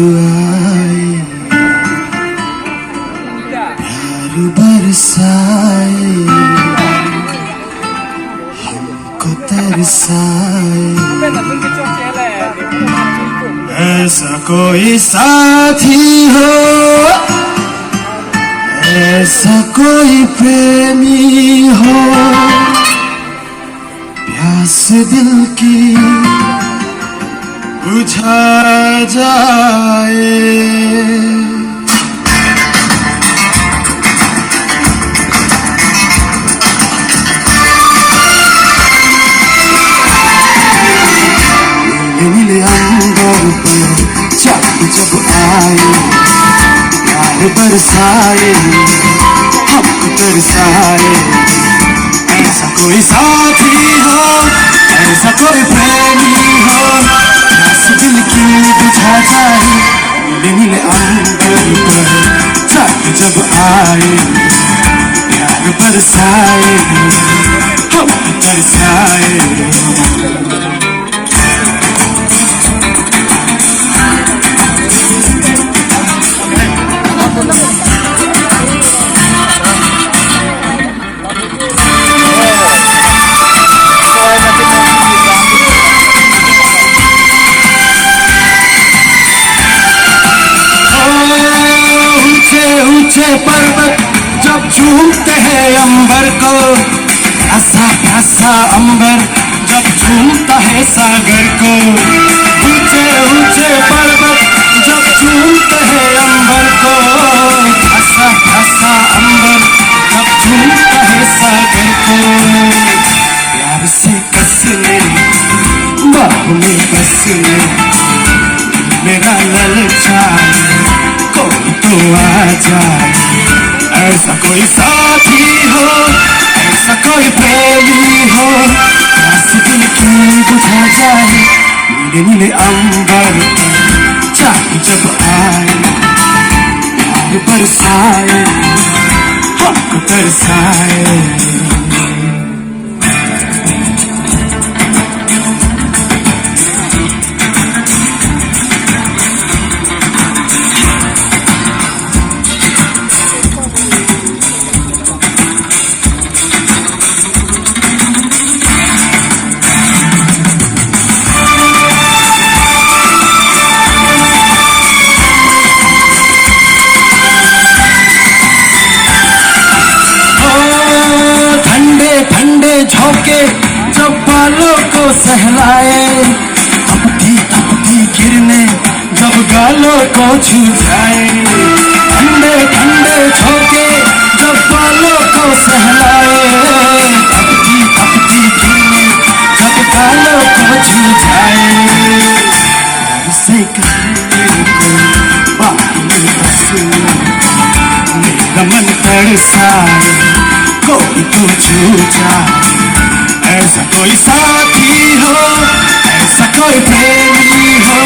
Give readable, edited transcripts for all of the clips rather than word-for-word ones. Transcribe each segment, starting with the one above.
आए, प्यार बरसाए, हमको तरसाए। ऐसा कोई साथी हो, ऐसा कोई प्रेमी हो, प्यास दिल की बुझा जाए। नीले अंबर पर चाँद जब आए, प्यार बरसाए, हमको तरसाए। ऐसा कोई साथी हो, ऐसा कोई प्रेमी हो, प्यास दिल की बुझा जाए। नीले अंबर पर चाँद जब आए, प्यार बरसाए, हमको तरसाए। ऊंचे पर्वत जब झूमते हैं अंबर को, ऐसा ऐसा अंबर जब झूमता है सागर को। ऊंचे ऊंचे पर्वत जब झूमते हैं अंबर को, ऐसा ऐसा अंबर जब झूमता है सागर को। प्यार से कसने, बाहों में बसने, मेरा ललचाए, कोई तो आ जाए। ऐसा कोई साथी हो, ऐसा कोई प्रेमी हो, प्यास दिल की बुझा जाए। नीले नीले अंबर पर चाँद जब आए, प्यार बरसाए, हमको तरसाए। झोंके जब बालों को सहलाए, तपती किरणें जब गालों को छू जाए। ठंडे ठंडे झोंके जब बालों को सहलाए, तपती किरणें जब गालों को छू जाए। प्यार से कहने को बाहों में बसने, मेरा मन तरसाए, कोई तो छू जाए। ऐसा कोई साथी हो, ऐसा कोई प्रेमी हो,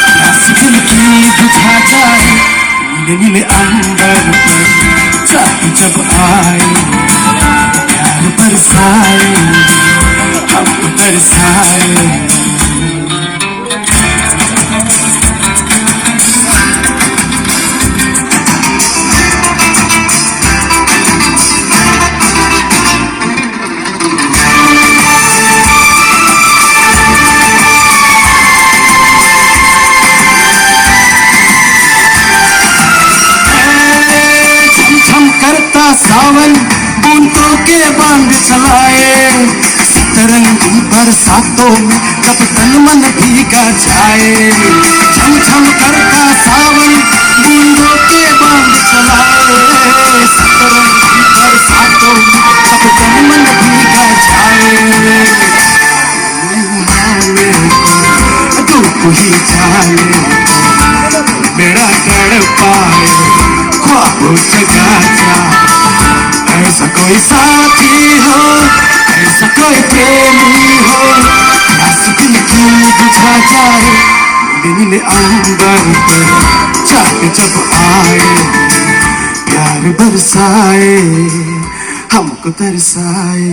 प्यास दिल की बुझा जाए। नीले नीले अंबर पर चाँद जब आए, प्यार बरसाए, हमको तरसाए। सावन बूंदों के बांध चलाए, सतरंगी बरसातों में जब तन मन भीगा जाए। झम झम करता सावन बूंदों के बांध चलाए, सतरंगी बरसातों में जब तन मन भीगा जाए। धूप ही जाए, मेरा तड़पाए, ख्वाब जगा जाए। ऐसा कोई साथी हो, ऐसा कोई प्रेमी हो, प्यास दिल की बुझा जाए। नीले नीले अंबर पर चाँद जब आए, प्यार बरसाए, हमको तरसाए।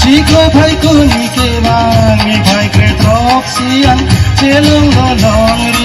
Chico phai ku ni ke bang mi phai ke trok sian chelung lo long